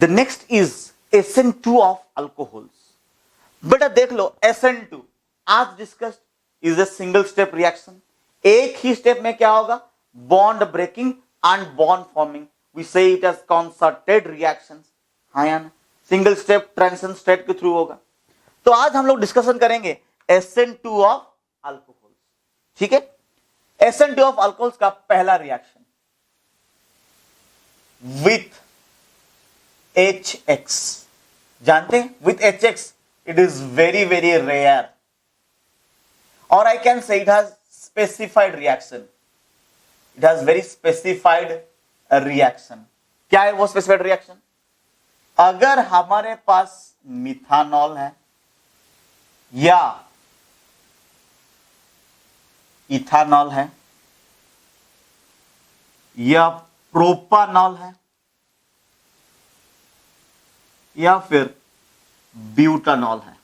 The next is SN2 of alcohols. बेटा देख लो, SN2 आज discussed is a single step reaction. एक ही स्टेप में क्या होगा? Bond breaking and bond forming. We say it as concerted reactions. हाँ या ना? सिंगल स्टेप ट्रांजिशन स्टेट के थ्रू होगा। तो आज हम लोग डिस्कशन करेंगे SN2 ऑफ अल्कोहल्स। ठीक है, SN2 ऑफ अल्कोहल्स का पहला रिएक्शन विथ HX। जानते हैं with HX it is very very rare, or I can say it has specified reaction. It has very specified reaction. क्या है वो specified reaction? अगर हमारे पास मिथानॉल है या इथानॉल है या प्रोपानॉल है या फिर ब्यूटानॉल है,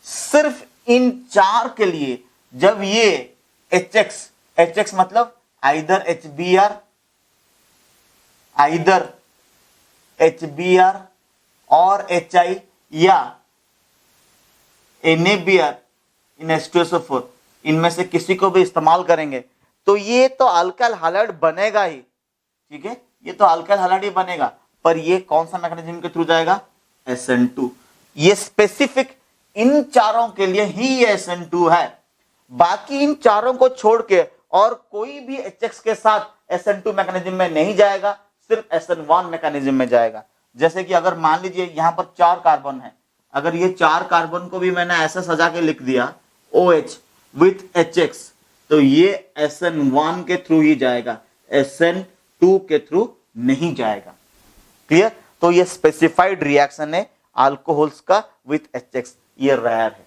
सिर्फ इन चार के लिए जब ये HX मतलब आइदर HBr और HI या NaBr इन H2SO4, इनमें से किसी को भी इस्तेमाल करेंगे तो ये तो अल्काइल हैलाइड बनेगा ही। ठीक है, ये तो अल्काइल हैलाइड ही बनेगा, पर ये कौन सा मैकेनिज्म के थ्रू जाएगा? SN2। ये स्पेसिफिक इन चारों के लिए ही ये SN2 है। बाकी इन चारों को छोड़ के और कोई भी HX के साथ SN2 मैकेनिज्म में नहीं जाएगा, सिर्फ SN1 मैकेनिज्म में जाएगा। जैसे कि अगर मान लीजिए यहां पर 4 कार्बन है, अगर ये 4 कार्बन को भी मैंने ऐसा सजा के लिख दिया OH विथ HX, तो ये SN1 के थ्रू ही जाएगा, SN2 के थ्रू नहीं जाएगा। क्लियर? तो ये स्पेसिफाइड रिएक्शन है अल्कोहल्स का विथ HX, ये रेयर है।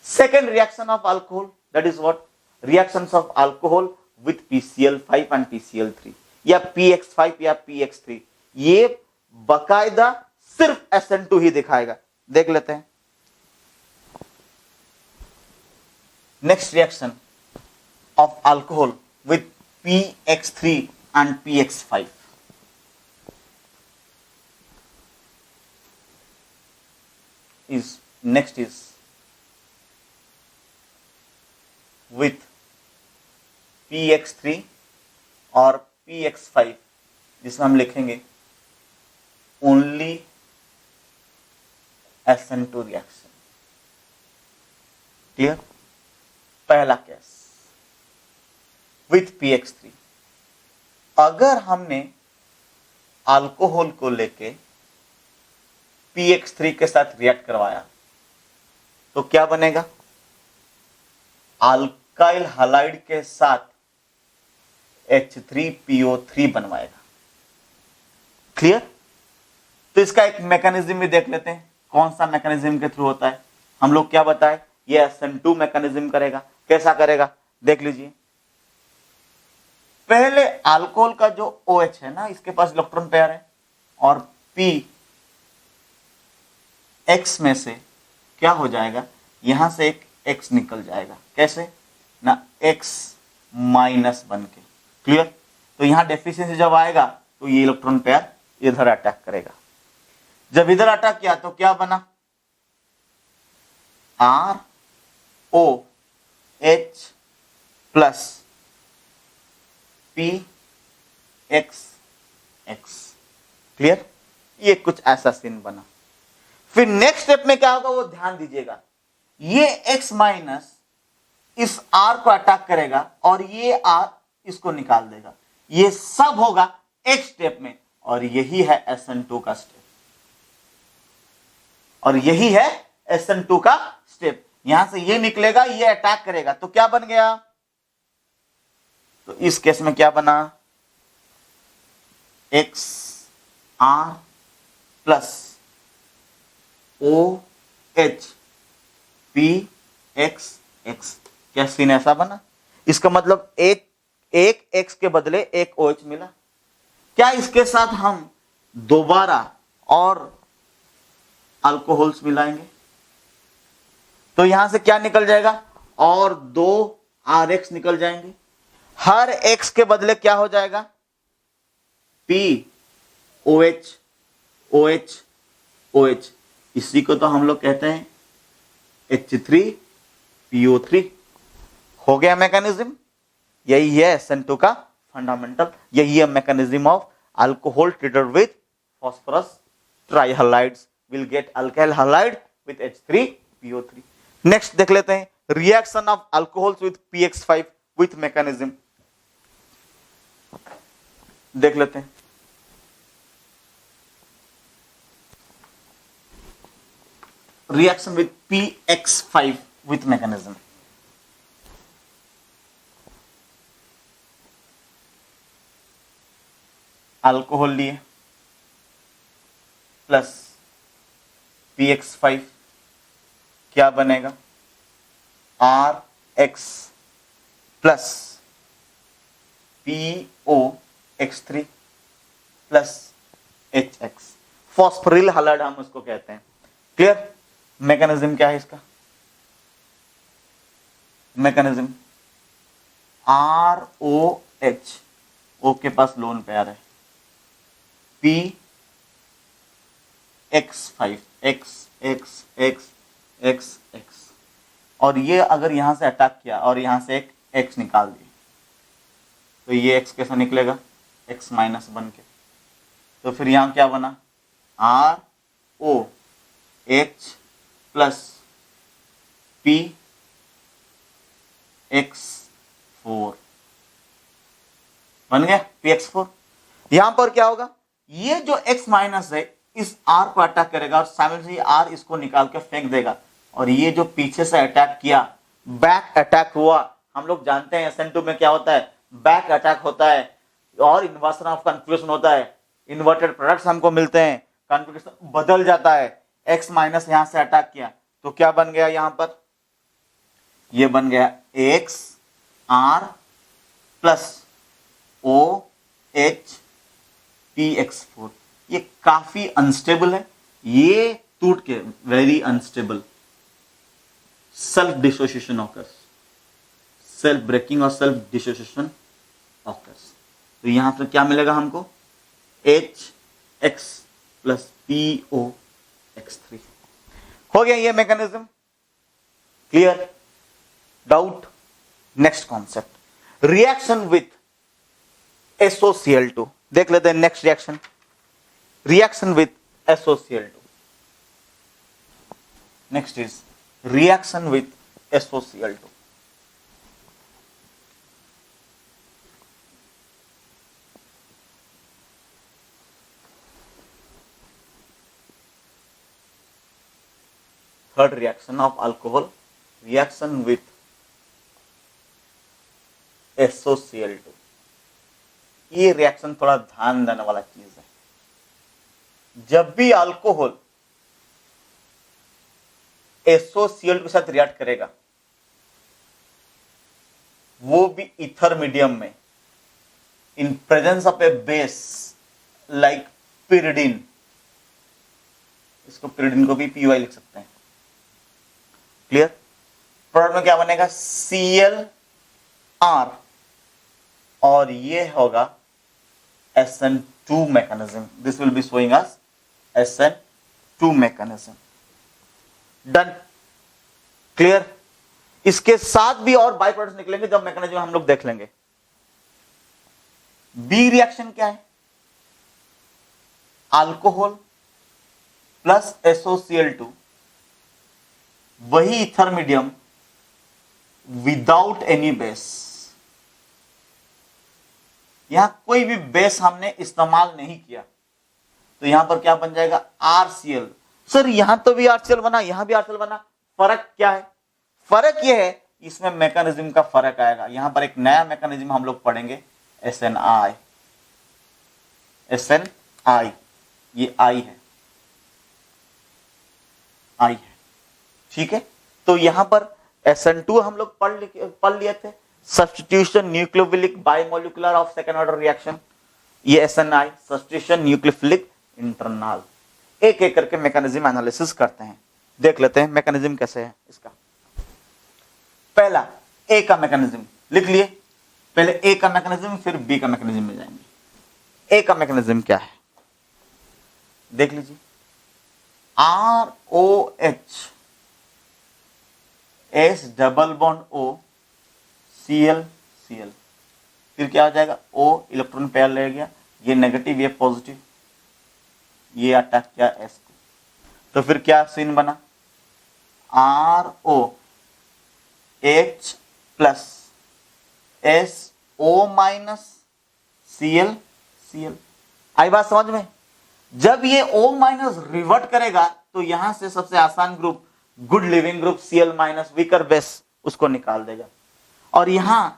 Second reaction of alcohol, that is what? Reactions of alcohol with PCl5 and PCl3 या PX5 या PX3, ये बकायदा सिर्फ SN2 ही दिखाएगा। देख लेते हैं next reaction of alcohol with PX3 and PX5। next is with PX3 और PX5, जिसमें हम लिखेंगे ओनली SN2 रिएक्शन। क्लियर? पहला केस विथ PX3, अगर हमने अल्कोहल को लेके PX3 के साथ रिएक्ट करवाया तो क्या बनेगा? अल्काइल हैलाइड के साथ H3PO3 बनवाएगा। क्लियर? तो इसका एक मैकेनिज्म भी देख लेते हैं, कौन सा मैकेनिज्म के थ्रू होता है। हम लोग क्या बताए? ये SN2 मैकेनिज्म करेगा। कैसा करेगा? देख लीजिए। पहले अल्कोहल का जो OH है ना, इसके पास इलेक्ट्रॉन पेयर है और PX में से क्या हो जाएगा? यहां से एक X निकल जाएगा। कैसे ना? X माइनस बन के। क्लियर? तो यहां डेफिशिएंसी जब आएगा तो ये इलेक्ट्रॉन पेयर इधर अटैक करेगा। जब इधर अटैक किया तो क्या बना? ROH plus PXX। क्लियर? ये कुछ ऐसा सीन बना। फिर नेक्स्ट स्टेप में क्या होगा वो ध्यान दीजिएगा। ये X माइनस इस R को अटैक करेगा और ये R इसको निकाल देगा। ये सब होगा एक स्टेप में, और यही है SN2 का स्टेप, और यही है SN2 का स्टेप। यहां से ये निकलेगा, ये अटैक करेगा, तो क्या बन गया? तो इस केस में क्या बना? XR plus OH PXX। क्या सीन ऐसा बना? इसका मतलब एक X के बदले एक OH मिला। क्या इसके साथ हम दोबारा और अल्कोहल्स मिलाएंगे तो यहां से क्या निकल जाएगा? और 2 RX निकल जाएंगे। हर X के बदले क्या हो जाएगा? P OH OH OH, इसी को तो हम लोग कहते हैं H3PO3। हो गया मैकेनिज्म। यही है SN2 का फंडामेंटल, यही है mechanism of alcohol treated with phosphorus trihalides will get alkyl halide with H3PO3। Next देख लेते हैं reaction of alcohols with PX5 with mechanism. देख लेते हैं। Reaction with PX5 with mechanism. Alcohol लिए प्लस PX5, क्या बनेगा? RX plus POX3 plus HX, phosphoryl halide हम उसको कहते हैं। क्लियर? मैकेनिज्म क्या है इसका? मैकेनिज्म ROH, O के पास लोन पेयर है, PX5 X और ये अगर यहां से अटैक किया और यहां से एक X निकाल दिए तो ये X कैसा निकलेगा? X माइनस बन के। तो फिर यहां क्या बना? ROH प्लस PX4 बन गया PX4। यहां पर क्या होगा? ये जो X माइनस है इस R को अटैक करेगा और साइमल्टेनियसली R इसको निकाल के फेंक देगा, और ये जो पीछे से अटैक किया, बैक अटैक हुआ। हम लोग जानते हैं SN2 में क्या होता है? बैक अटैक होता है और इन्वर्सन ऑफ कन्फर्मेशन होता है, इन्वर्टेड प्रोडक्ट्स हमको मिलते हैं, कन्फर्मेशन बदल जाता है। X माइनस यहां से अटैक किया तो क्या बन गया? यहां पर ये बन गया XR प्लस OH PX4। ये काफी अनस्टेबल है, ये टूट के very unstable, self dissociation occurs, self breaking और सेल्फ डिसोसिएशन ऑकर्स। तो यहां पर क्या मिलेगा हमको? HX plus POX3। हो गया ये mechanism. Clear? Doubt? Next concept reaction with SOCl2। देख लेते हैं next reaction, reaction with SOCl2। Next is reaction with SOCl2। Third reaction of alcohol, reaction with SOCl2। ये रिएक्शन थोड़ा ध्यान देने वाला चीज है। जब भी अल्कोहल SOCl2 के साथ रिएक्ट करेगा, वो भी ईथर मीडियम में, in presence of A base like pyridine, इसको pyridine को भी PY लिख सकते हैं। क्लियर? प्रोडक्ट में क्या बनेगा? ClR और ये होगा SN2 mechanism. This will be showing us SN2 mechanism. Done. Clear? इसके साथ भी और बाई प्रोडक्ट्स निकलेंगे जब मैकेनिज्म हम लोग देख लेंगे। बी रिएक्शन क्या है? अल्कोहल प्लस SOCl2, वही ether medium without any base. यहां कोई भी बेस हमने इस्तेमाल नहीं किया, तो यहां पर क्या बन जाएगा? RCl। सर यहां तो भी RCl बना, यहां भी RCl बना, फर्क क्या है? फर्क यह है इसमें मैकेनिज्म का फर्क आएगा। यहां पर एक नया मैकेनिज्म हम लोग पढ़ेंगे, SNI। SNI, ये I है, I है, ठीक है। तो यहां पर SN2 हम लोग पढ़ लिए थे, substitution nucleophilic bimolecular of second order reaction. ये SNI, सब्स्टिट्यूशन न्यूक्लियोफिलिक इंटरनल। एक एक करके मैकेनिज्म एनालिसिस करते हैं, देख लेते हैं मैकेनिज्म कैसे है इसका। पहला ए का मैकेनिज्म लिख लिए, पहले ए का मैकेनिज्म फिर बी का मैकेनिज्म में जाएंगे। ए का मैकेनिज्म क्या है? देख लीजिए, ROH S double bond O Cl Cl, फिर क्या हो जाएगा, O इलेक्ट्रॉन पेयर ले गया, ये नेगेटिव ये पॉजिटिव, ये अटैक किया S को, तो फिर क्या सीन बना, ROH plus SO minus Cl Cl। आई बात समझ में? जब ये O माइनस रिवर्ट करेगा तो यहां से सबसे आसान group good leaving group Cl minus weaker base, उसको निकाल देगा, और यहां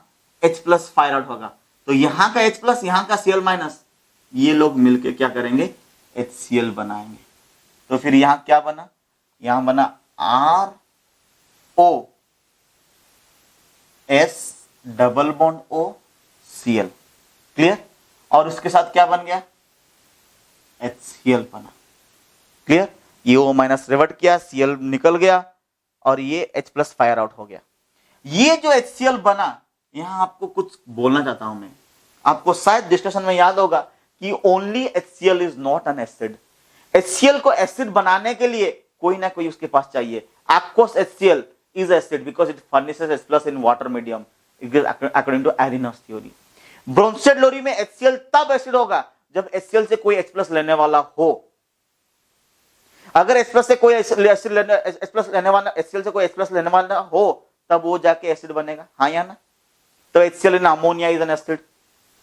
H प्लस फायर आउट होगा, तो यहां का H प्लस यहां का Cl माइनस, ये लोग मिलके क्या करेंगे, HCl बनाएंगे। तो फिर यहां क्या बना, यहां बना RO S double bond O Cl, clear, और उसके साथ क्या बन गया, HCl बना, क्लियर, ये O माइनस रिवर्ट किया, Cl निकल गया, और ये H प्लस फायर आउट हो गया। ये जो HCl बना, यहां आपको कुछ बोलना चाहता हूं मैं, आपको शायद डिस्कशन में याद होगा कि only HCl is not an acid. HCl को एसिड बनाने के लिए कोई ना कोई उसके पास चाहिए। Aqueous HCl is acid because it furnishes H plus in water medium according to Arrhenius theory। ब्रोंसेड लोरी में HCl तब एसिड होगा जब HCl से कोई H प्लस लेने वाला हो। अगर H प्लस से कोई एसिड लेने, H प्लस लेने वाला, HCl से कोई H प्लस लेने वाला हो, तब वो जाके एसिड बनेगा, हाँ या ना? तो HCl in ammonia is an acid,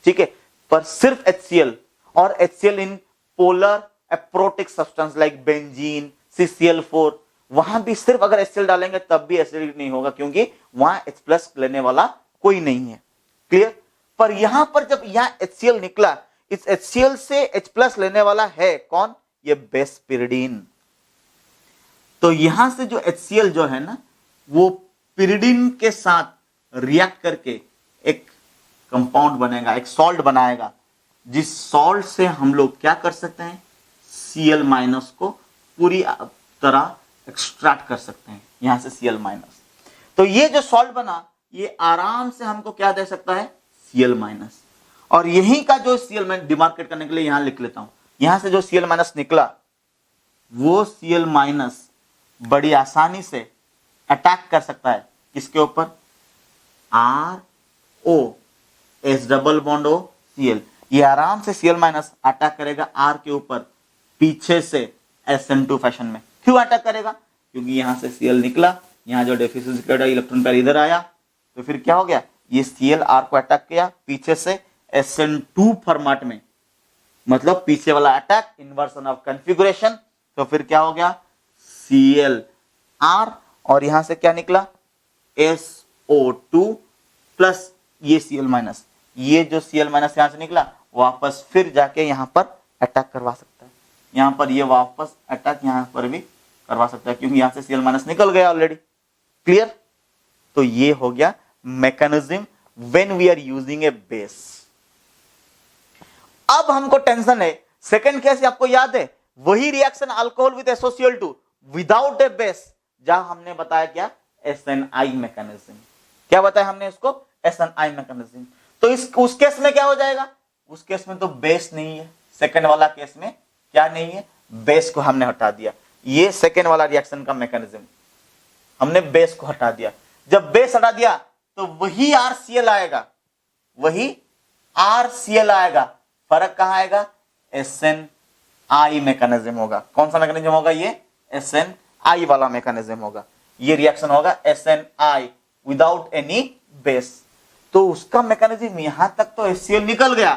ठीक है, पर सिर्फ HCl और HCl in polar aprotic substance like benzene CCl4, वहां भी सिर्फ अगर HCl डालेंगे तब भी एसिडिक नहीं होगा, क्योंकि वहां H प्लस लेने वाला कोई नहीं है, क्लियर। पर यहां पर जब यहां HCl निकला, इस HCl से H प्लस लेने वाला है कौन, ये बेस पिरिडीन। तो यहां से जो HCl जो है ना, वो पिरिडीन के साथ रिएक्ट करके एक कंपाउंड बनेगा, एक सॉल्ट बनाएगा, जिस सॉल्ट से हम लोग क्या कर सकते हैं, Cl माइनस को पूरी तरह एक्सट्रैक्ट कर सकते हैं यहां से Cl माइनस। तो ये जो सॉल्ट बना, ये आराम से हमको क्या दे सकता है, Cl माइनस। और यही का जो Cl मैं डिमार्केट करने के लिए यहां लिख लेता हूं, यहां से जो Cl माइनस निकला, वो Cl माइनस बड़ी आसानी से अटैक कर सकता है किसके ऊपर, RO S double bond O Cl। ये आराम से Cl माइनस अटैक करेगा R के ऊपर पीछे से SN2 फैशन में। क्यों अटैक करेगा, क्योंकि यहां से Cl निकला, यहां जो डेफिशिएंसी इलेक्ट्रॉन पेयर इधर आया, तो फिर क्या हो गया, ये Cl R को अटैक किया पीछे से SN2 फॉर्मेट में, मतलब पीछे वाला अटैक, इन्वर्सन ऑफ कॉन्फ़िगरेशन। तो फिर क्या हो गया, Cl R, और यहां से क्या निकला, SO2 प्लस ये Cl माइनस, ये जो Cl माइनस यहां से निकला, वापस फिर जाके यहां पर अटैक करवा सकता है, यहां पर ये वापस अटैक यहां पर भी करवा सकता है, क्योंकि यहां से Cl माइनस निकल गया ऑलरेडी, क्लियर। तो ये हो गया mechanism when we are using a base. अब हमको टेंशन है, सेकंड केस आपको याद है, वही reaction alcohol with SOCl2 without A base, जहां हमने बताया क्या, SNI मैकेनिज्म। क्या बताया हमने इसको, SNI मैकेनिज्म। तो उस केस में क्या हो जाएगा, उस केस में तो बेस नहीं है, सेकंड वाला केस में क्या नहीं है, बेस को हमने हटा दिया। ये सेकंड वाला रिएक्शन का मैकेनिज्म, हमने बेस को हटा दिया। जब बेस हटा दिया तो वही RCl आएगा, वही RCl आएगा, फर्क कहां आएगा, SNI मैकेनिज्म होगा। कौन सा मैकेनिज्म होगा, ये SNI वाला मैकेनिज्म होगा। ये रिएक्शन होगा SNI विदाउट एनी बेस। तो उसका मैकेनिज्म यहां तक तो HCl निकल गया,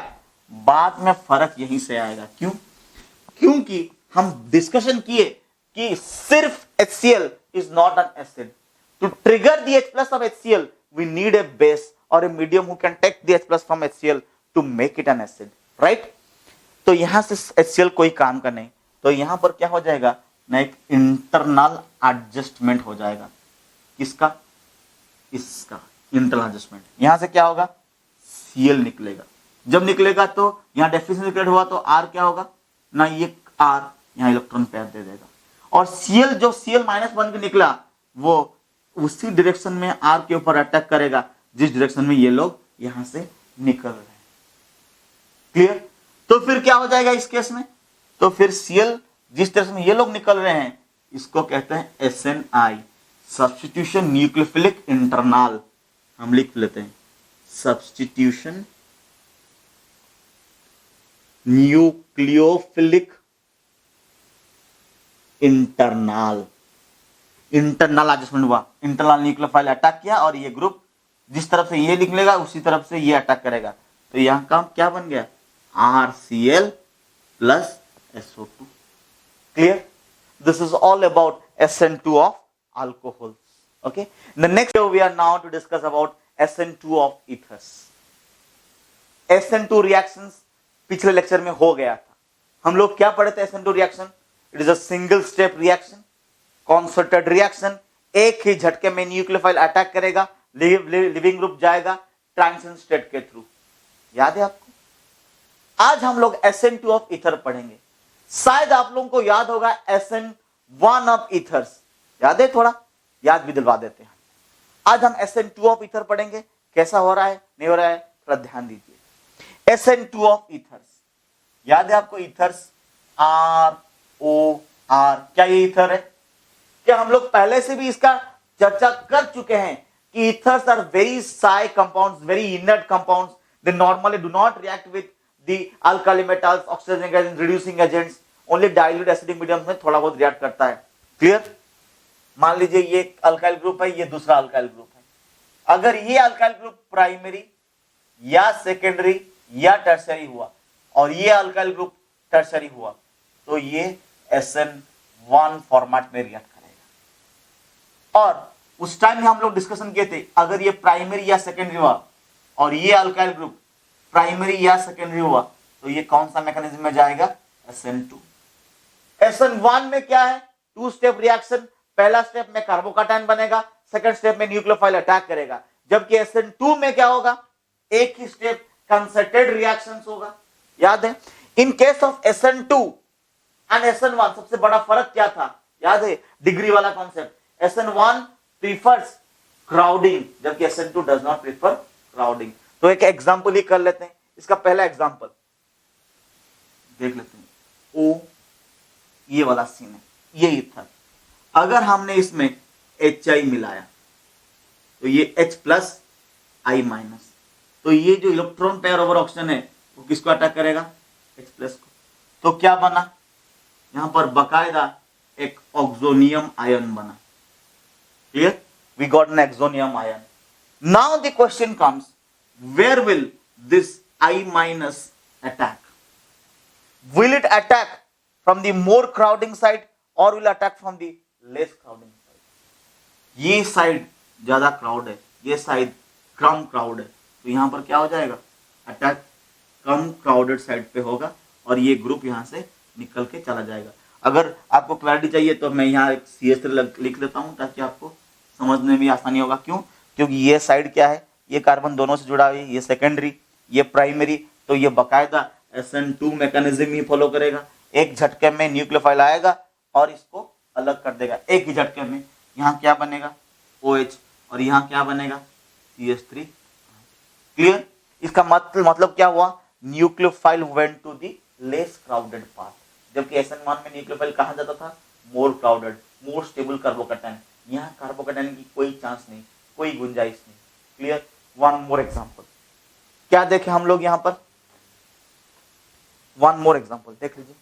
बाद में फर्क यहीं से आएगा। क्यों, क्योंकि हम डिस्कशन किए कि सिर्फ HCl is not an acid. To trigger the H plus of HCl, we need a base or a medium who can take the H plus from HCl to make it an acid, right? तो यहां से HCl कोई काम का नहीं, तो यहां पर क्या हो जाएगा ना, एक इंटरनल एडजस्टमेंट हो जाएगा। किसका, इसका इंटरनल एडजस्टमेंट। यहां से क्या होगा, Cl निकलेगा। जब निकलेगा तो यहां डेफिशिएंसी क्रिएट हुआ, तो R क्या होगा ना, ये R यहां इलेक्ट्रॉन पेयर दे देगा, और Cl जो Cl माइनस बन के निकला, वो उसी डायरेक्शन में R के ऊपर अटैक करेगा जिस डायरेक्शन में ये लोग यहां से निकल रहे हैं, क्लियर। तो फिर क्या हो जाएगा इस केस में, तो फिर Cl जिस तरह से ये लोग निकल रहे हैं इसको कहते हैं SNI, सब्स्टिट्यूशन न्यूक्लियोफिलिक इंटरनल। हम लिख लेते हैं substitution nucleophilic internal. Internal adjustment हुआ, इंटरनल न्यूक्लियोफाइल अटैक किया और ये ग्रुप जिस तरफ से ये लिख लेगा उसी तरफ से ये अटैक करेगा। तो यहां का क्या बन गया RCl plus SO2। Clear? This is all about SN2 of alcohols. Okay, the next we are now to discuss about SN2 of ethers. SN2 reactions पिछले लेक्चर में हो गया था। हम लोग क्या पढ़े थे SN2 reaction? It is a single step reaction, concerted reaction. एक ही झटके में न्यूक्लियोफाइल अटैक करेगा, लिविंग ग्रुप जाएगा ट्रांजिशन स्टेट के थ्रू। याद है आपको? आज हम लोग SN2 ऑफ ईथर पढ़ेंगे। शायद आप लोगों को याद होगा SN1 ऑफ ईथर्स। याद है? थोड़ा याद भी दिलवा देते हैं। आज हम SN2 ऑफ ईथर पढ़ेंगे। कैसा हो रहा है, नहीं हो रहा है, थोड़ा ध्यान दीजिए। SN2 ऑफ ईथर्स, याद है आपको? ईथर्स ROR, क्या ये ईथर है? क्या हम लोग पहले से भी इसका चर्चा कर चुके हैं कि ethers are very shy compounds, very inert compounds. They normally do not react with the alkali metals, oxygen gas, reducing agents. Only dilute acidic medium में थोड़ा बहुत रिएक्ट करता है। क्लियर? मान लीजिए ये अल्काइल ग्रुप है, ये दूसरा अल्काइल ग्रुप है। अगर ये अल्काइल ग्रुप प्राइमरी या सेकेंडरी या टर्सरी हुआ और ये अल्काइल ग्रुप टर्सरी हुआ तो ये SN1 फॉर्मेट में रिएक्ट करेगा। और उस टाइम में हम लोग डिस्कशन किए थे, अगर ये प्राइमरी या सेकेंडरी हुआ और ये अल्काइल ग्रुप प्राइमरी या सेकेंडरी हुआ तो ये कौन सा मैकेनिज्म में जाएगा? SN2। SN1 में क्या है? Two step reaction. पहला स्टेप में कार्बोकैटायन बनेगा, सेकंड स्टेप में न्यूक्लियोफाइल अटैक करेगा। जबकि SN2 में क्या होगा? एक ही स्टेप कंसर्टेड रिएक्शंस होगा। याद है? In case of SN2 and SN1 सबसे बड़ा फर्क क्या था? याद है? डिग्री वाला कॉन्सेप्ट। SN1 प्रीफर्स क्राउडिंग जबकि SN2 does not prefer crowding. तो एक एग्जांपल ही कर लेते हैं। इसका पहला एग्जांपल देख लेते हैं। ओ ये वाला सीन है, ये ईथर। अगर हमने इसमें HI मिलाया तो ये H प्लस I माइनस, तो ये जो इलेक्ट्रॉन पेयर ओवर ऑक्सीजन है वो किसको अटैक करेगा? H प्लस को। तो क्या बना? यहां पर बकायदा एक ऑक्सोनियम आयन बना। Clear? We got an oxonium ion. Now the question comes, where will this I minus attack? Will it attack from the more crowding side or will attack from the less crowding side? ये side ज्यादा crowd है, ये side कम crowd है, तो यहां पर क्या हो जाएगा? अटैक कम क्राउडेड साइड पे होगा और ये ग्रुप यहां से निकल के चला जाएगा। अगर आपको क्लैरिटी चाहिए तो मैं यहाँ एक CH3 लिख लेता हूं ताकि आपको समझने में आसानी होगा। क्यों? क्योंकि ये साइड क्या है? ये कार्बन दोनों से जुड़ा हुआ है, ये सेकेंडरी, ये प्राइमरी, तो ये बकायदा SN2 मैकेनिज्म ही फॉलो करेगा। एक झटके में न्यूक्लियोफाइल आएगा और इसको अलग कर देगा एक ही झटके में। यहाँ क्या बनेगा? OH और यहाँ क्या बनेगा? CH3। क्लियर? इसका मतलब क्या हुआ? Nucleophile went to the less crowded part, जबकि SN1 में न्यूक्लियोफाइल कहाँ जाता था? More crowded, more stable carbocation. यहाँ कार्बोकैटायन की कोई चांस नहीं, कोई गुंजाइश नहीं। क्लियर? वन मोर एग्जाम्पल, क्या देखें हम लोग यहाँ पर? वन मोर एग्जाम्पल देख लीजिए।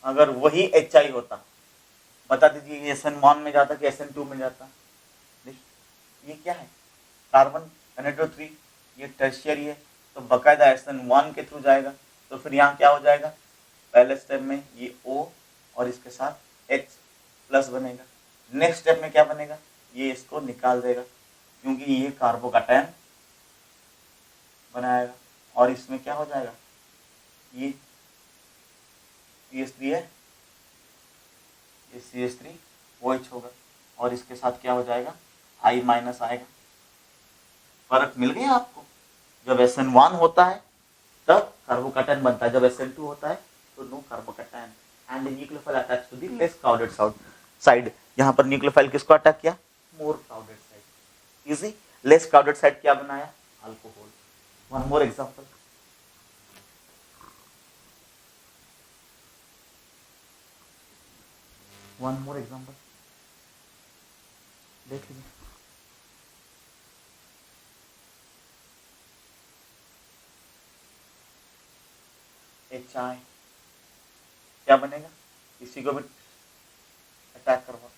अगर वही HI होता, बता दीजिए ये SN1 में जाता कि SN2 में जाता? ये क्या है? कार्बन NH3, ये टर्शियरी है, तो बकायदा SN1 के थ्रू जाएगा। तो फिर यहाँ क्या हो जाएगा? पहले स्टेप में ये O और इसके साथ H प्लस बनेगा। नेक्स्ट स्टेप में क्या बनेगा? ये इसको निकाल देगा क्योंकि ये कार्बोकैटायन बनाएगा और इसमें क्या हो जाएगा? ये CH3 है, ये CH3 OH होगा और इसके साथ क्या हो जाएगा? I माइनस आएगा। फर्क मिल गया आपको? जब SN1 होता है तब कार्बोकैटायन बनता है। जब SN2 होता है तो no carbocation and nucleophile attach to the less crowded side. यहाँ पर न्यूक्लियोफाइल किसको अटैक किया? More crowded side. Easy. Less crowded side क्या बनाया? अल्कोहल। वन मोर एग्जांपल, देख लीजिए। HI क्या बनेगा? इसी को भी अटैक करवा,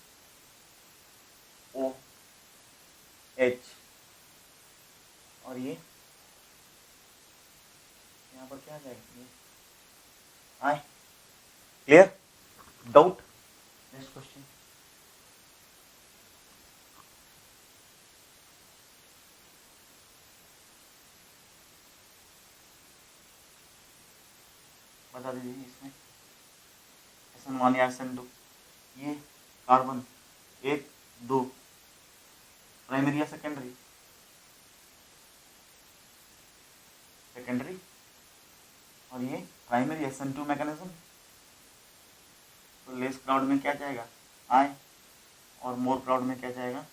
OH, और ये यहाँ पर क्या आ जाएगा? ये I। Clear? Doubt? Next question. बता दीजिए इसमें SN1 या SN2, ये कार्बन 1 2 प्राइमरी या सेकेंडरी? सेकेंडरी। और ये प्राइमरी SN2 मैकेनिज्म। तो लेस क्राउड में क्या जाएगा? I, और मोर क्राउड में क्या जाएगा?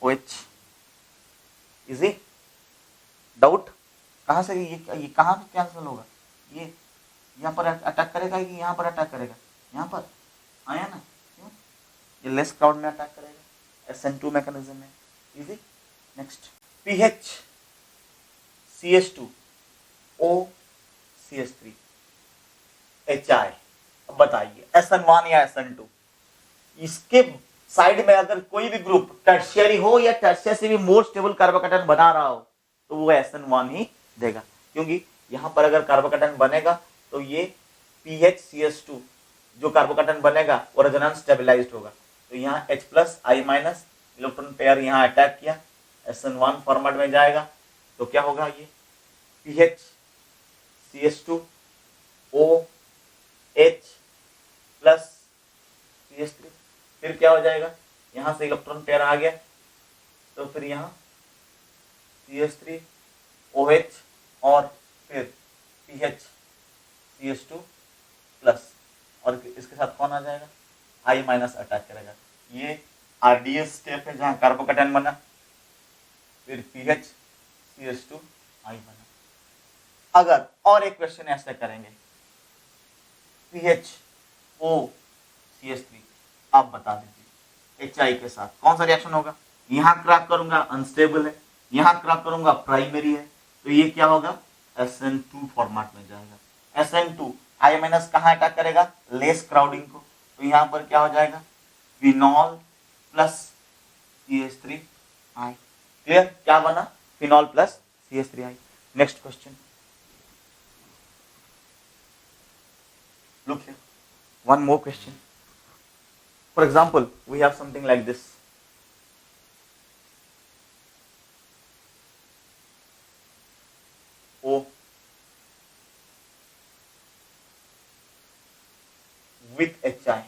OH। इजी? डाउट? कहाँ से ये कहाँ पे कैंसिल होगा? ये यहाँ पर अटैक करेगा कि यहाँ पर अटैक करेगा? यहाँ पर आया ना, क्यों? ये लेस क्राउड में अटैक करेगा, SN2 मैकेनिज्म में। Easy. Next, PH CH2 O CH3 HI। अब बताइए SN1 या SN2, इसके साइड में अगर कोई भी ग्रुप टर्शियरी हो या टर्शियरी से भी मोर स्टेबल कार्बोकैटायन बना रहा हो तो वो SN1 ही देगा, क्योंकि यहां पर अगर कार्बोकैटायन बनेगा तो ये PHCH2 जो कार्बोकैटायन बनेगा वो रेजोनेंस स्टेबलाइज्ड होगा। तो यहाँ H plus I minus electron pair यहाँ अटैक किया, SN1 फॉर्मेट में जाएगा। तो क्या होगा? ये PHCH2 OH प्लस CH3। फिर क्या हो जाएगा? यहां से इलेक्ट्रॉन पेयर आ गया तो फिर यहाँ CH3 OH और फिर PHCH2 प्लस, और इसके साथ कौन आ जाएगा? I माइनस अटैक करेगा। ये RDS स्टेप है जहां कार्बोकैटायन बना, फिर PHCH2 I बना। अगर और एक क्वेश्चन ऐसे करेंगे, PHOCH3, आप बता दीजिए HI के साथ कौन सा रिएक्शन होगा? यहां क्रैक करूंगा अनस्टेबल है, यहां क्रैक करूंगा प्राइमरी है, तो ये क्या होगा? SN2 फॉर्मेट में जाएगा। SN2 I माइनस कहां अटैक करेगा? लेस क्राउडिंग को। तो यहां पर क्या हो जाएगा? Phenol plus CH3I। क्लियर? क्या बना? Phenol plus CH3I। Next question, look here, one more question. For example, we have something like this. O with HI।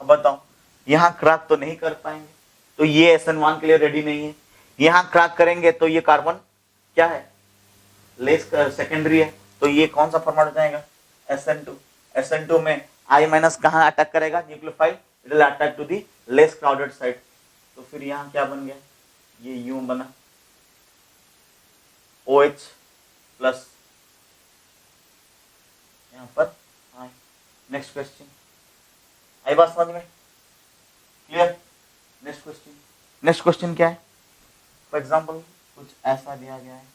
अब बताओ, यहां क्रैक तो नहीं कर पाएंगे, तो ये SN1 के लिए रेडी नहीं है। यहां क्रैक करेंगे तो ये कार्बन क्या है? लेस सेकेंडरी है, तो ये कौन सा फॉर्मेट हो जाएगा? SN2। SN2 में I माइनस कहां अटैक करेगा? Nucleophile, it will attack to the less crowded side. तो फिर यहां क्या बन गया? ये यूं बना, OH प्लस यहां पर I। नेक्स्ट क्वेश्चन, आई बात समझ में? क्लियर? नेक्स्ट क्वेश्चन क्या है? फॉर एग्जाम्पल कुछ ऐसा दिया गया है,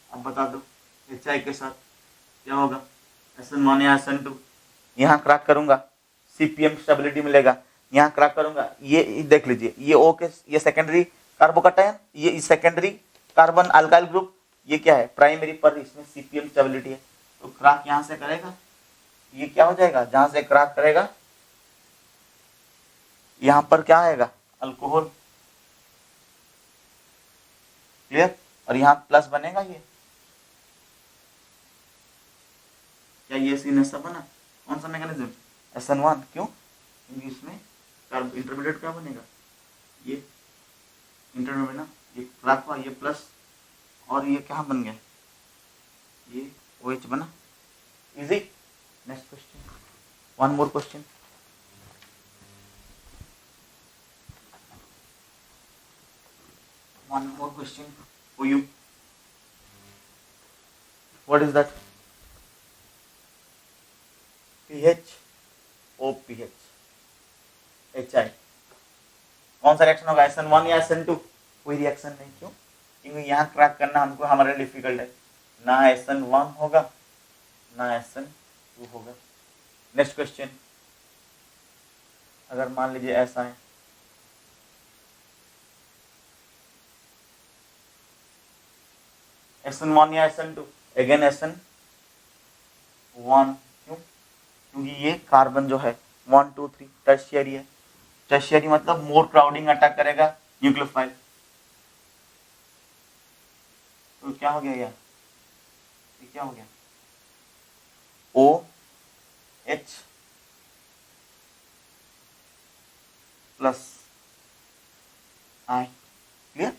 अब बता दो HI के साथ क्या होगा? SN1 या SN2। यहाँ क्रैक करूंगा CPM स्टेबिलिटी मिलेगा, यहाँ क्रैक करूंगा, ये देख लीजिए, ये O के, ये सेकेंडरी कार्बोकैटायन, ये सेकेंडरी कार्बन अल्काइल ग्रुप, ये क्या है? प्राइमरी, पर इसमें CPM स्टेबिलिटी है, तो क्रैक यहाँ से करेगा, ये क्या हो जाएगा? जहां से क्रैक करेगा यहां पर क्या आएगा? अल्कोहल। क्लियर? और यहाँ प्लस बनेगा, ये क्या? ये सीन ऐसा बना, कौन सा मैकेनिज्म? SN1। क्यों? क्योंकि इसमें इंटरमीडिएट क्या बनेगा, ये इंटरमीडिएट ना, ये खराब हुआ, ये प्लस और ये क्या बन गया, ये OH बना। Easy. Next question, one more question. One more question for you. What is that? pH, OPH, HI। कौन सा रिएक्शन होगा, SN1 या SN2? कोई रिएक्शन नहीं, क्यों? क्योंकि यहाँ क्रैक करना हमको हमारे डिफिकल्ट है, ना SN1 होगा ना SN2 होगा। नेक्स्ट क्वेश्चन, अगर मान लीजिए ऐसा है, SN1 या SN2, अगेन SN1, क्यों? क्योंकि ये कार्बन जो है 1 2 3 टर्शियरी है, टर्शियरी मतलब मोर क्राउडिंग अटैक करेगा न्यूक्लियोफाइल। तो क्या हो गया, ये क्या हो गया, OH प्लस I। क्लियर?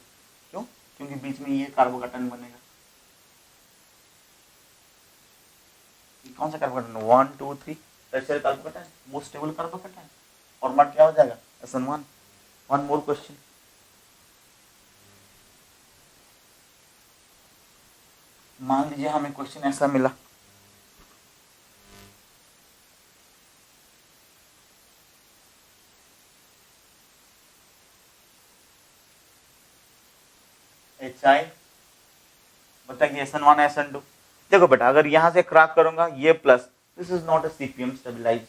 क्यों? क्योंकि बीच में ये कार्बोकैटायन बनेगा। कौन सा carbocation, 1 2 3 tertiary carbocation, most stable carbocation, format क्या हो जाएगा, SN1। वन मोर क्वेश्चन, मान लीजिए हमें क्वेश्चन ऐसा मिला, HI बताइए SN1 SN2। देखो बेटा, अगर यहां से क्रैक करूंगा ये plus, this is not a CPM stabilize.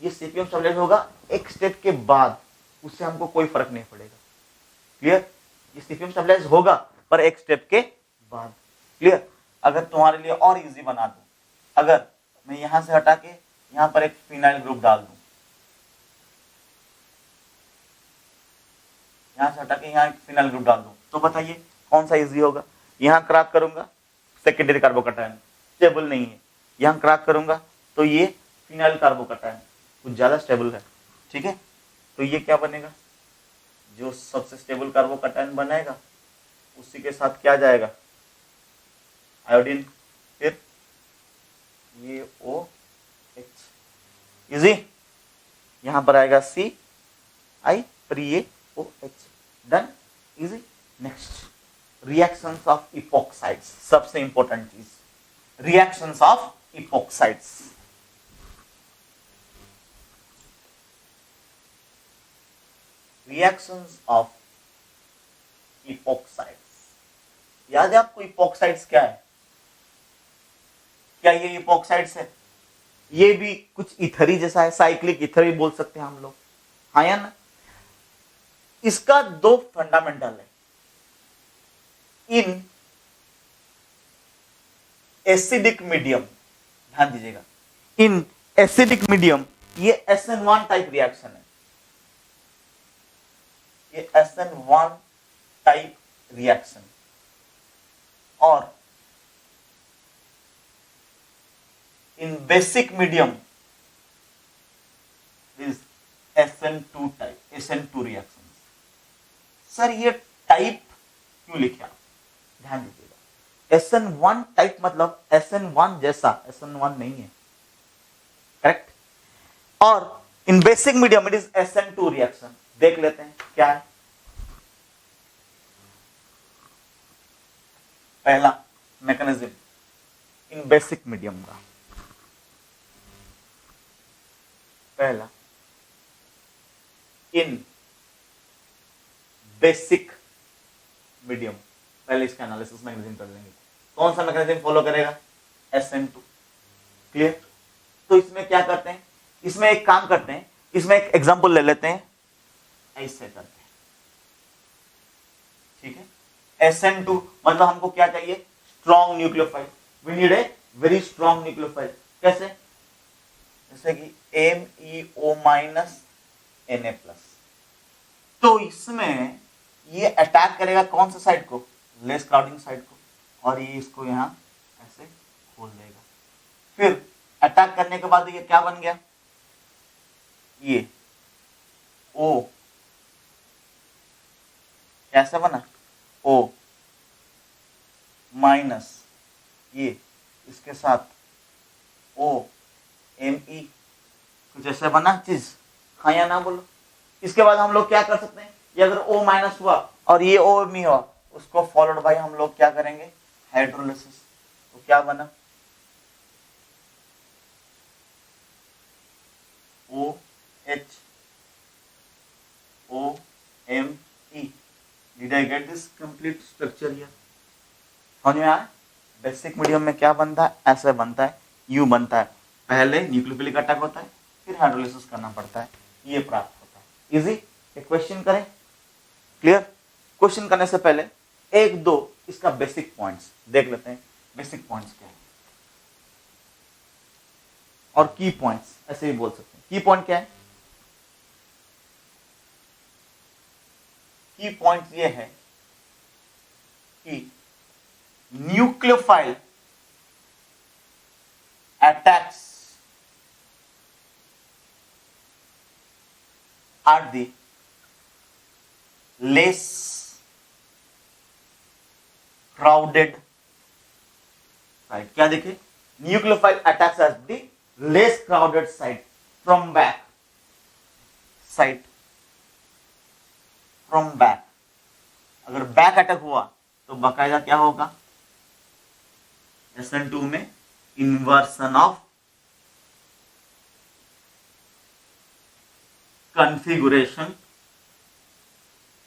ये CPM स्टेबलाइज होगा एक स्टेप के बाद, उससे हमको कोई फर्क नहीं पड़ेगा। क्लियर? ये CPM स्टेबलाइज होगा पर एक स्टेप के बाद। क्लियर? अगर तुम्हारे लिए और इजी बना दूं, अगर मैं यहां से हटा के यहां पर एक फिनाइल ग्रुप डाल दूं, यहां से हटा के यहां एक फिनाइल ग्रुप डाल दूं, तो बताइए कौन सा इजी होगा? यहां क्रैक करूंगा, सेकेंडरी कार्बोकैटायन स्टेबल नहीं है, यहां क्रैक करूंगा तो ये फिनाइल कार्बोकैटायन कुछ ज्यादा स्टेबल है। ठीक है, तो ये क्या बनेगा, जो सबसे स्टेबल कार्बोकैटायन बनेगा उसी के साथ क्या जाएगा, आयोडीन, फिर ये OH। इजी। यहां पर आएगा CI, फिर ये OH। Done, easy. Next, reactions of epoxides, सबसे इंपॉर्टेंट चीज, reactions of epoxides. Reactions of epoxides, याद है आपको इपोक्साइड्स क्या है? क्या ये इपोक्साइड्स है? ये भी कुछ इथरी जैसा है, साइक्लिक इथर भी बोल सकते हैं हम लोग, हाँ या ना? इसका दो फंडामेंटल है। इन एसिडिक मीडियम, ध्यान दीजिएगा, इन एसिडिक मीडियम ये SN1 टाइप रिएक्शन है, ये SN1 टाइप रिएक्शन, और in basic medium is SN2 type, SN2 reaction. Sir ये टाइप क्यों लिखे आप? ध्यान दीजिएगा, SN1 टाइप मतलब SN1 जैसा, SN1 नहीं है, करेक्ट? और in basic medium it is SN2 reaction. देख लेते हैं क्या है। पहला मैकेनिज्म इन बेसिक मीडियम का, पहला इन बेसिक मीडियम, पहले इसका एनालिसिस मैकेनिज्म कर लेंगे। कौन सा मैकेनिज्म फॉलो करेगा? SN2। क्लियर? तो इसमें क्या करते हैं, इसमें एक काम करते हैं, इसमें एक एग्जांपल ले लेते हैं, ऐसे करते हैं। ठीक है, SN2 मतलब हमको क्या चाहिए, strong nucleophile. We need a very strong nucleophile. कैसे? जैसे कि MEO माइनस Na+। तो इसमें ये अटैक करेगा कौन सा साइड को, लेस क्राउडिंग साइड को, और ये इसको यहां ऐसे खोल देगा। फिर अटैक करने के बाद ये क्या बन गया, ये ओ कैसे बना, ओ माइनस ये इसके साथ ओ एम ई, कुछ ऐसे बना चीज, हाँ या ना बोलो। इसके बाद हम लोग क्या कर सकते हैं, ये अगर ओ माइनस हुआ और ये ओ एम ई हुआ, उसको फॉलोड बाय हम लोग क्या करेंगे, हाइड्रोलिसिस। तो क्या बना, O H O M E. Did I get this complete structure here? समझ में आया? बेसिक मीडियम में क्या बनता है, ऐसे बनता है, यू बनता है, पहले न्यूक्लियोफिलिक अटैक होता है, फिर हाइड्रोलिसिस करना पड़ता है, ये प्राप्त होता है। इजी। एक क्वेश्चन करें, क्लियर? क्वेश्चन करने से पहले एक दो इसका बेसिक पॉइंट्स देख लेते हैं, बेसिक पॉइंट्स क्या है और की पॉइंट्स ऐसे भी बोल सकते हैं। की पॉइंट क्या है? की पॉइंट ये है कि nucleophile attacks are the less crowded site. क्या देखे, nucleophile attacks at the less crowded site from back site from back। अगर बैक अटैक हुआ तो बाकायदा क्या होगा, SN2 में inversion of configuration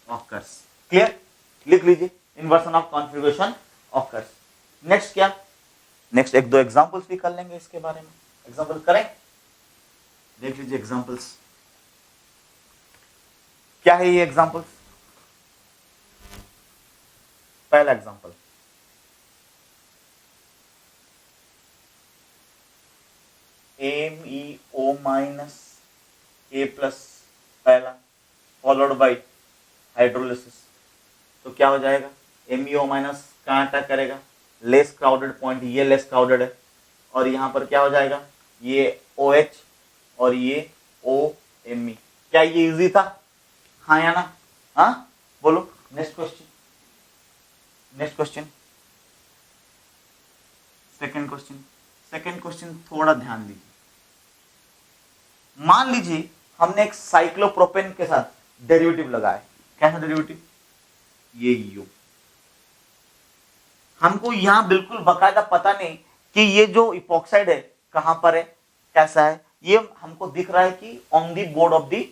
occurs. Clear? लिख लीजिए, inversion of configuration occurs. Next क्या, नेक्स्ट एक दो एग्जांपल्स भी कर लेंगे इसके बारे में। एग्जांपल करें, देख लीजिए एग्जांपल्स क्या है। ये एग्जांपल्स, पहला example, MEO minus A plus पहला फॉलोड बाई हाइड्रोलिसिस। तो क्या हो जाएगा, MEO माइनस कहाँ अटैक करेगा, लेस क्राउडेड पॉइंट, ये लेस क्राउडेड है, और यहां पर क्या हो जाएगा, ये OH और ये OMe। क्या ये इजी था, हाँ या ना? हाँ बोलो। Next question, next question, second question. Second question थोड़ा ध्यान दीजिए। मान लीजिए हमने एक साइक्लोप्रोपेन के साथ डेरिवेटिव लगाया, कैसा डेरिवेटिव, ये यू। हमको यहां बिल्कुल बकायदा पता नहीं कि ये जो इपॉक्साइड है कहां पर है, कैसा है, ये हमको दिख रहा है कि on the board of the,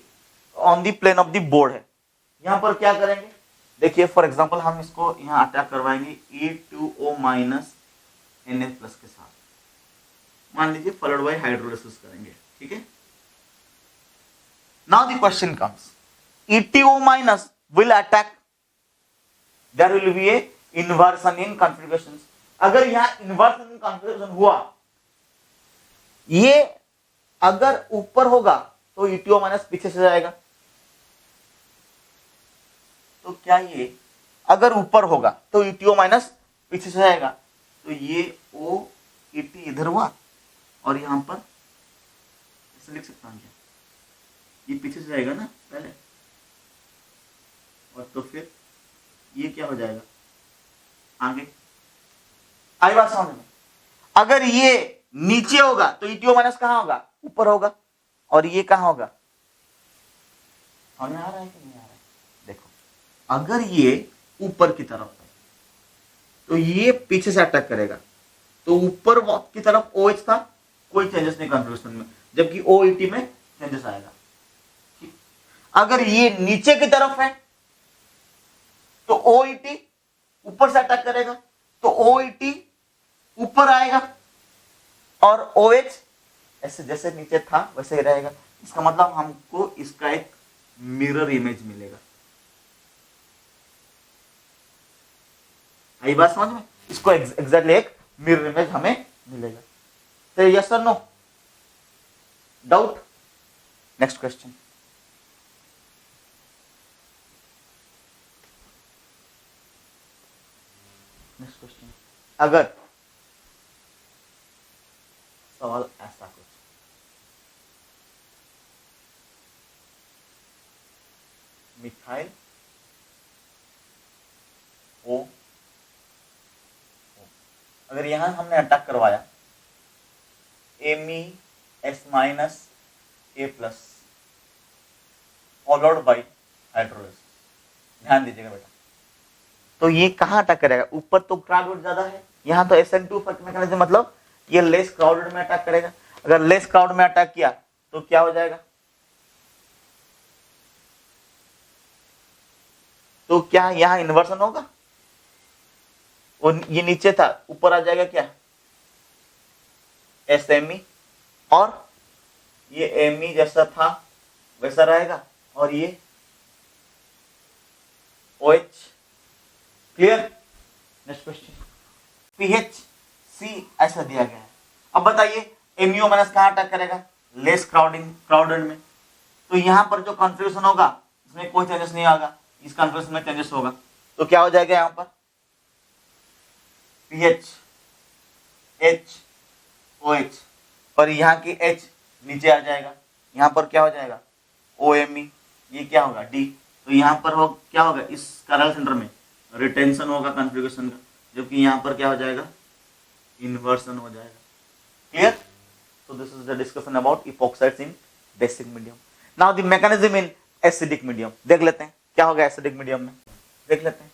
on the plane of the board है। यहां पर क्या करेंगे, देखिए फॉर एग्जांपल हम इसको यहां अटैक करवाएंगे E2O माइनस Na प्लस के साथ, मान लीजिए फॉलोड बाय हाइड्रोलिसिस करेंगे, ठीक है। Now the question comes, E2O minus will attack, there will be a inversion in configuration. अगर यहां इन्वर्सन इन कॉन्फ़िगरेशन हुआ, ये अगर ऊपर होगा तो E2O माइनस पीछे से जाएगा। तो क्या ये अगर ऊपर होगा तो E2O माइनस पीछे से जाएगा, तो ये OET इधर हुआ और यहां पर ऐसे लिख सकता हूं क्या, ये पीछे से जाएगा ना पहले, और तो फिर ये क्या हो जाएगा आगे। आई बात समझ में? अगर ये नीचे होगा तो E2O माइनस कहां होगा, ऊपर होगा, और ये कहां होगा, समझ में आ रहा है कि नहीं आ रहा है? देखो, अगर ये ऊपर की तरफ है तो ये पीछे से अटैक करेगा, तो ऊपर की तरफ OH था, कोई चेंजेस नहीं कॉन्फ़िगरेशन में, जबकि OET में चेंजेस आएगा। अगर ये नीचे की तरफ है तो OET ऊपर से अटैक करेगा, तो OET ऊपर आएगा और OH ऐसे जैसे नीचे था वैसे ही रहेगा। इसका मतलब हमको इसका एक मिरर इमेज मिलेगा। आई बात समझ में? इसको एग्जैक्टली एक मिरर इमेज हमें मिलेगा। तो यस और no, doubt? Next question, next question. अगर सवाल ऐसा कुछ, मिथाइल ओ। अगर यहां हमने अटैक करवाया MES- A+, followed by hydrolysis, ध्यान दीजिएगा बेटा। तो ये कहां अटैक करेगा? ऊपर तो क्राउडेड ज्यादा है, यहां तो SN2 मैकेनिज्म, मतलब ये लेस क्राउडेड में अटैक करेगा। अगर लेस क्राउड में अटैक किया तो क्या हो जाएगा? तो क्या यहां इन्वर्सन होगा? और ये नीचे था, ऊपर आ जाएगा क्या? SME, और ये ME जैसा था वैसा रहेगा, और ये OH। Clear? Next question, PHC ऐसा दिया गया है। अब बताइए MUO माइनस कहां अटैक करेगा? लेस क्राउडेड में। तो यहां पर जो कॉन्फ़िगरेशन होगा इसमें कोई चेंजेस नहीं आएगा, इस कॉन्फ़िगरेशन में चेंजेस होगा। तो क्या हो जाएगा? यहां पर PH H OH, और यहाँ की H नीचे आ जाएगा, यहाँ पर क्या हो जाएगा? OMe, ये क्या होगा? D। तो यहाँ पर हो क्या होगा? इस कैरल सेंटर में रिटेंशन होगा कॉन्फ़िगरेशन का, जबकि यहाँ पर क्या हो जाएगा? इन्वर्सन हो जाएगा। Clear? So this is the discussion about epoxides in basic medium. Now the mechanism in acidic medium. देख लेते हैं क्या होगा acidic medium में, देख लेते हैं।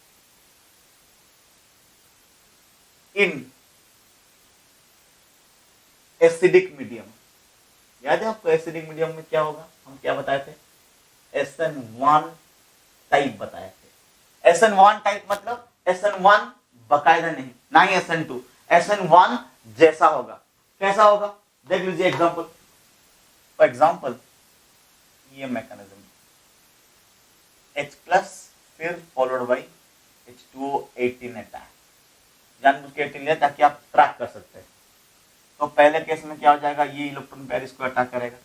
In एसिडिक मीडियम, याद है आपको एसिडिक मीडियम में क्या होगा? हम क्या बताए थे? SN1 टाइप बताए थे। SN1 टाइप मतलब SN1 बकायदा नहीं, ना ही SN2, SN1 जैसा होगा। कैसा होगा? देख लीजिए एग्जांपल। फॉर एग्जांपल ये मैकेनिज्म H+ फिर फॉलोड बाई H2O18 अटैक, जानबूझ के 18 लिया ताकि आप ट्रैक कर सकते हैं। तो पहले केस में क्या हो जाएगा? ये इलेक्ट्रॉन पेयर इसको अटैक करेगा,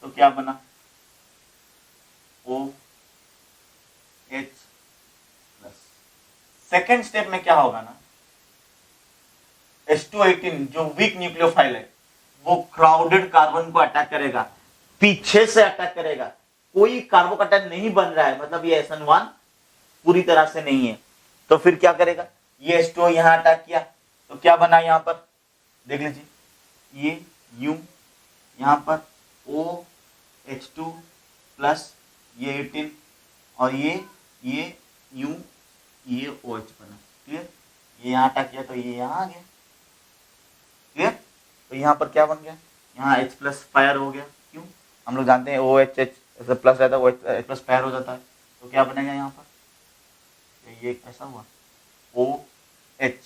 तो क्या बना? OH+। सेकेंड स्टेप में क्या होगा ना, H2O18 जो वीक न्यूक्लियोफाइल है वो क्राउडेड कार्बन को अटैक करेगा, पीछे से अटैक करेगा। कोई कार्बोकैटायन नहीं बन रहा है, मतलब ये SN1 पूरी तरह से नहीं है। तो फिर क्या करेगा? ये H2O यहां अटैक किया तो क्या बना? यहां पर देख लीजिए, ये U, यहां पर OH2 प्लस ये 18, और ये U, ये OH बना। क्लियर? ये यहां अटैक किया तो ये यहां आ गया। क्लियर? तो यहां पर क्या बन गया? यहाँ H+ फायर हो गया। क्यों? हम लोग जानते हैं OH प्लस रहता है, H+ फायर हो जाता है। तो क्या बनेगा यहाँ पर? ये कैसा हुआ? OH,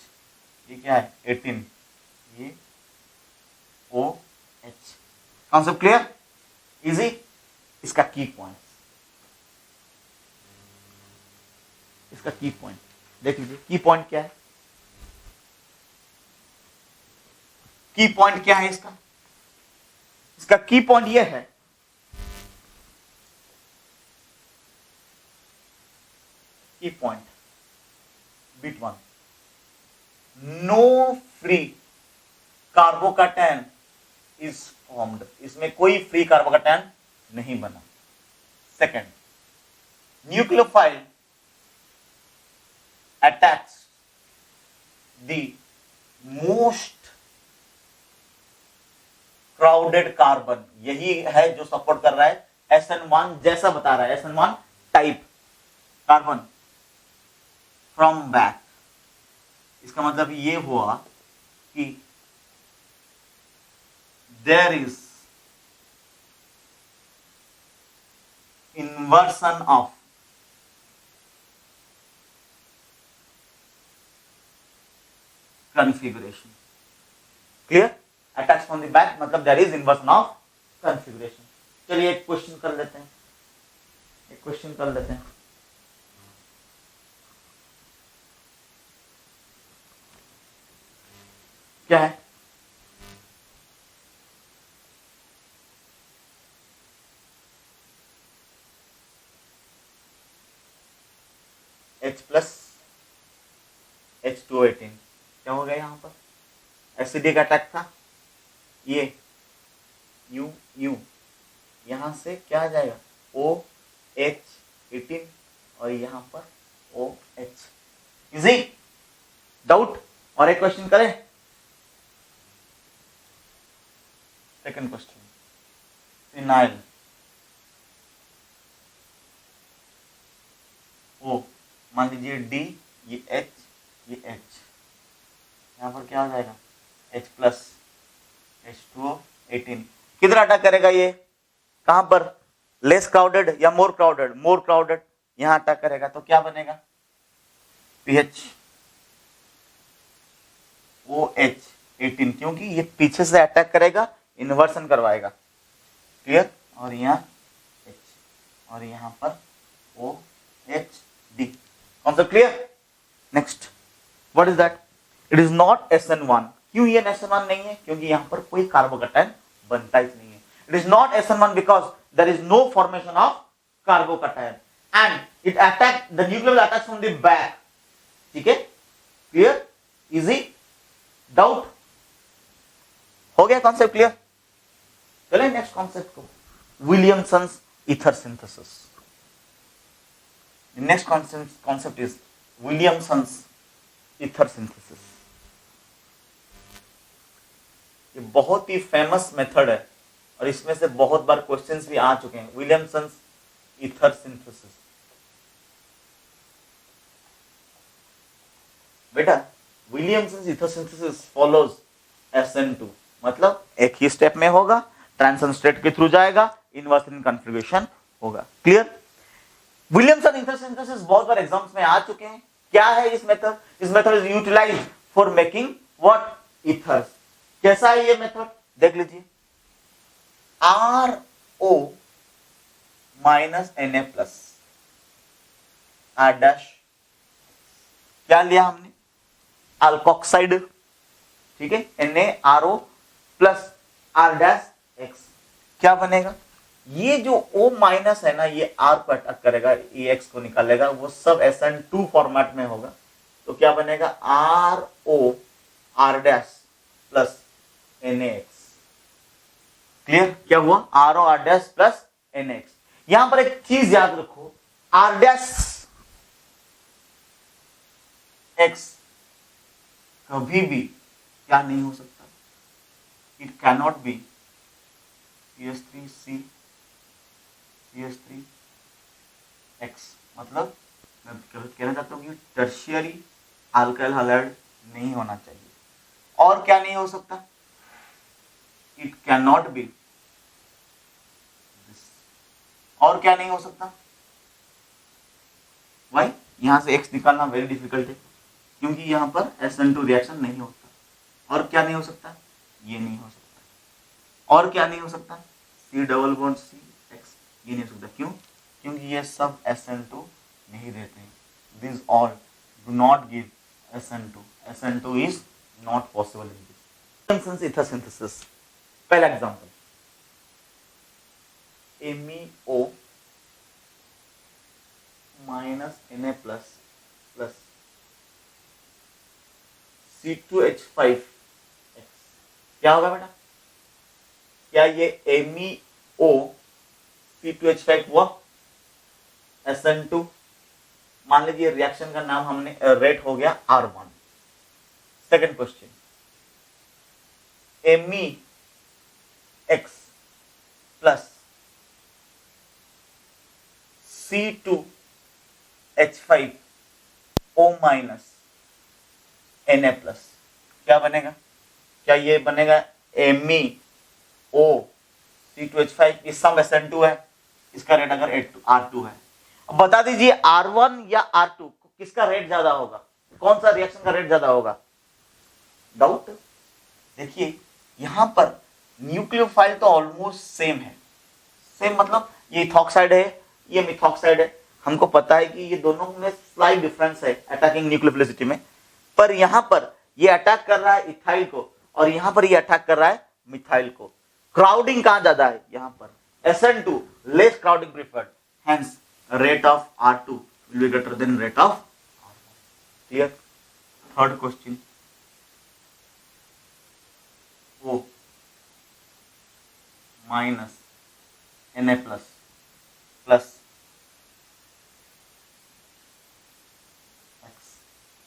ये क्या है? 18, ये OH। Concept clear? इजी? इसका की पॉइंट, इसका की पॉइंट देख लीजिए। की पॉइंट क्या है? की पॉइंट क्या है इसका? इसका की पॉइंट यह है, की point bit 1, no free carbocation is formed, इसमें कोई फ्री कार्बोकैटायन नहीं बना। Second, nucleophile attacks the most crowded carbon, यही है जो सपोर्ट कर रहा है SN1 जैसा बता रहा है, SN1 type carbon from back. इसका मतलब ये हुआ कि there is inversion of configuration. Clear? Attacks from the back मतलब there is inversion of configuration. चलिए एक क्वेश्चन कर लेते हैं, एक क्वेश्चन कर लेते हैं। क्या है? H+ H2O18 क्या हो गया? यहां पर एसिडिक अटैक था, ये U यहां से क्या आ जाएगा? OH 18 और यहाँ पर OH। इजी? डाउट? और एक क्वेश्चन करें? सेकंड क्वेश्चन, फिनाइल O, मान लीजिए D, ये H, ये H, यहाँ पर क्या हो जाएगा H प्लस H2O 18। किधर अटैक करेगा ये? कहां पर? लेस क्राउडेड या मोर क्राउडेड? मोर क्राउडेड। यहां अटैक करेगा तो क्या बनेगा? पीएच OH 18, क्योंकि ये पीछे से अटैक करेगा, इन्वर्सन करवाएगा। क्लियर? और यहाँ H और यहाँ पर OHD। Concept clear? Next, what is that? It is not SN1। क्यों ये SN1 नहीं है? क्योंकि यहाँ पर कोई कार्बोकैटायन बनता ही नहीं है। It is not SN1 because there is no formation of carbocation and it attack the nuclear attacks from the back. ठीक है? क्लियर? इजी? डाउट? हो गया कॉन्सेप्ट क्लियर? चले नेक्स्ट कॉन्सेप्ट को, Williamson's ether synthesis. Next concept is Williamson's ether synthesis. ये बहुत ही famous method है और इसमें से बहुत बार क्वेश्चंस भी आ चुके हैं। Williamson's ether synthesis. बेटा, Williamson's ether synthesis follows SN2, मतलब एक ही स्टेप में होगा, ट्रांजिशन स्टेट के थ्रू जाएगा, इन्वर्सन कॉन्फ़िगरेशन होगा। क्लियर? विलियमसन ईथर सिंथेसिस बहुत बार एग्जाम्स में आ चुके हैं। क्या है इस मेथड? इस method is utilized for making what? Ethers. कैसा है ये मेथड? देख लीजिए, RO minus Na plus R dash, क्या लिया हमने? अल्कोक्साइड। ठीक है? NaRO plus R dash X। क्या बनेगा? ये जो O माइनस है ना, ये R को अटैक करेगा, ये X को निकालेगा, वो सब SN2 फॉर्मेट में होगा। तो क्या बनेगा? RO R dash plus NaX। Clear? क्या हुआ? RO R dash plus NaX। यहां पर एक चीज याद रखो, R डैश X कभी भी क्या नहीं हो सकता? It cannot be CH3C CH3X। मतलब मैं कहना चाहता हूं कि टर्शियरी अल्काइल हैलाइड नहीं होना चाहिए। और क्या नहीं हो सकता? It can not be this. और क्या नहीं हो सकता? भाई यहां से X निकालना वेरी डिफिकल्ट है, क्योंकि यहां पर SN2 रिएक्शन नहीं होता। और क्या नहीं हो सकता? ये नहीं हो सकता। और क्या नहीं हो सकता? C डबल बॉन्ड CX, ये नहीं हो सकता। क्यों? क्योंकि ये सब SN2 नहीं देते हैं। These all do not give SN2. SN2 is not possible in this. Williamson's ether synthesis. पहला example, MEO minus Na plus plus C2H5X। क्या होगा बेटा? क्या ये MEO C2H5 हुआ? SN2। मान लीजिए रिएक्शन का नाम हमने रेट हो गया R1। Second question, MEX plus C2H5O minus Na plus, क्या बनेगा? क्या ये बनेगा MEO C2H5? इस सम SN2 है, इसका रेट अगर R2 है। अब बता दीजिए R1 या R2 किसका रेट ज्यादा होगा? कौन सा रिएक्शन का रेट ज्यादा होगा? डाउट? देखिए यहां पर न्यूक्लियोफाइल तो ऑलमोस्ट सेम है। सेम मतलब ये इथॉक्साइड है, ये मिथॉक्साइड है। हमको पता है कि ये दोनों में स्लाइट डिफरेंस है अटैकिंग न्यूक्लियोफिलिसिटी में, पर यहां पर ये अटैक कर रहा है इथाइल को और यहां पर ये अटैक कर रहा है मिथाइल को। क्राउडिंग कहां ज्यादा है? यहां पर SN2 less crowding preferred, hence rate of R2 will be greater than rate of R1. Clear? Third question, O minus Na plus plus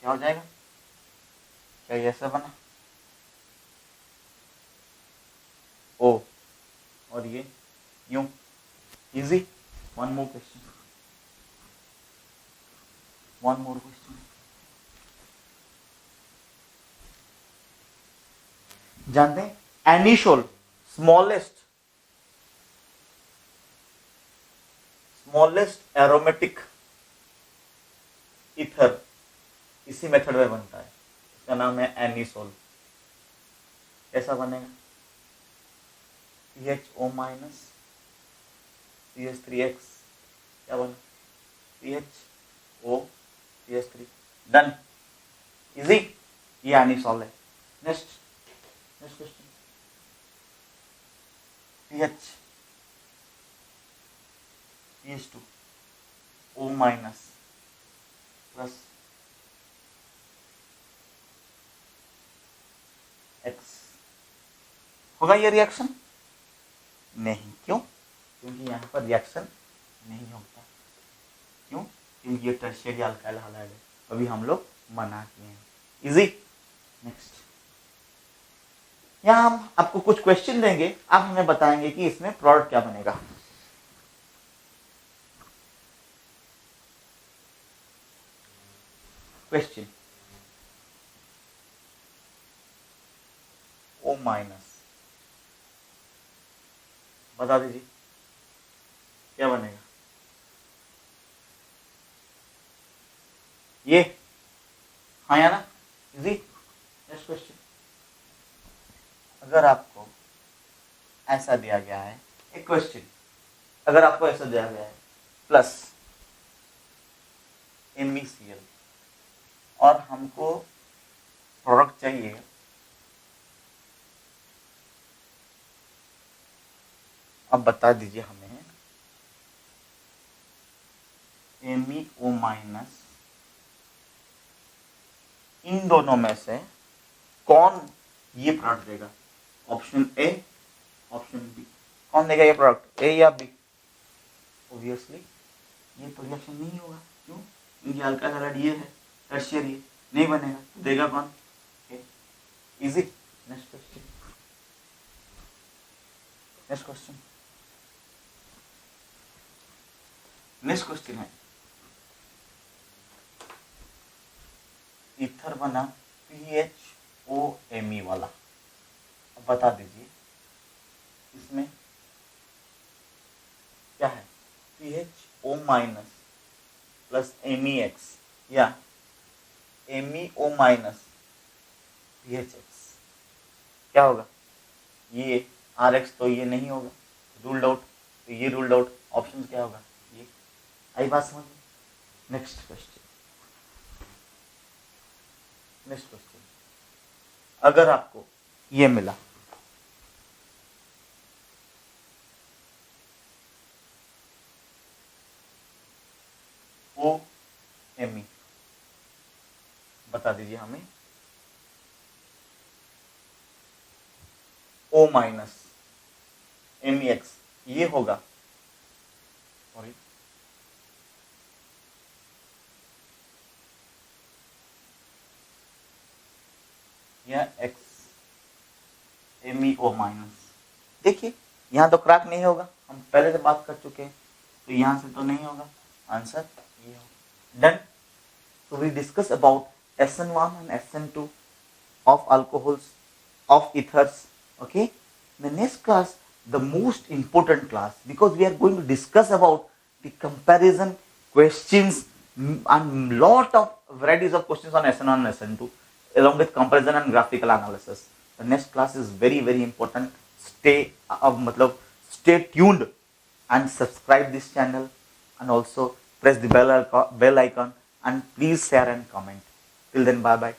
क्या हो जाएगा, क्या ये ऐसा बना ओ, और ये यूं, easy. One more question, one more question. जानते हैं एनिसोल स्मॉलेस्ट एरोमेटिक ईथर इसी मेथड में बनता है, इसका नाम है एनिसोल। कैसा बनेगा, CHO माइनस CH3X, क्या बना CHO CH3, डन, इजी, ये एनिसोल है। Next question, CH2 O minus plus X, होगा ये रिएक्शन? नहीं, क्यों? क्योंकि यहाँ पर रिएक्शन नहीं होता। क्यों? क्योंकि ये टर्शियरी अल्काइल हैलाइड है, अभी हम लोग मना किए हैं। इजी। नेक्स्ट, यहाँ हम आपको कुछ क्वेश्चन देंगे, आप हमें बताएंगे कि इसमें प्रोडक्ट क्या बनेगा। क्वेश्चन, O माइनस, बता दीजिए क्या बनेगा। ये हाँ या ना, इजी। नेक्स्ट क्वेश्चन, अगर आपको ऐसा दिया गया है एक क्वेश्चन, अगर आपको ऐसा दिया गया है प्लस MeCl और हमको प्रोडक्ट चाहिए अब बता दीजिए हमें MeO माइनस इन दोनों में से कौन ये प्रोडक्ट देगा। ऑप्शन ए, ऑप्शन बी, कौन देगा ये प्रोडक्ट, ए या बी? ऑब्वियसली ये तो रिएक्शन नहीं होगा। क्यों? क्योंकि अल्काइल हैलाइड ये है, टर्शियरी नहीं बनेगा, तो देगा कौन, A. Easy. Next question, next question, next question है ईथर बना PHOMe वाला, अब बता दीजिए इसमें क्या है, PHO माइनस प्लस MEX या MEO माइनस PHX, क्या होगा? ये RX तो ये नहीं होगा, रूल्ड आउट, तो ये रूल्ड आउट, ऑप्शन क्या होगा, ये। आई बात समझ में? नेक्स्ट क्वेश्चन, नेक्स्ट क्वेश्चन, अगर आपको ये मिला OMe, बता दीजिए हमें O माइनस MEX ये होगा, सॉरी या X MEO माइनस। देखिए यहाँ तो क्रैक नहीं होगा, हम पहले से बात कर चुके हैं, तो यहाँ से तो नहीं होगा, आंसर ये होगा। Done. So we discuss about SN1 and SN2 of alcohols, of ethers. Okay. The next class, the most important class, because we are going to discuss about the comparison questions and lot of varieties of questions on SN1 and SN2, along with comparison and graphical analysis. The next class is very very important. Stay tuned and subscribe this channel, and also press the bell icon, and please share and comment. Till then, bye bye.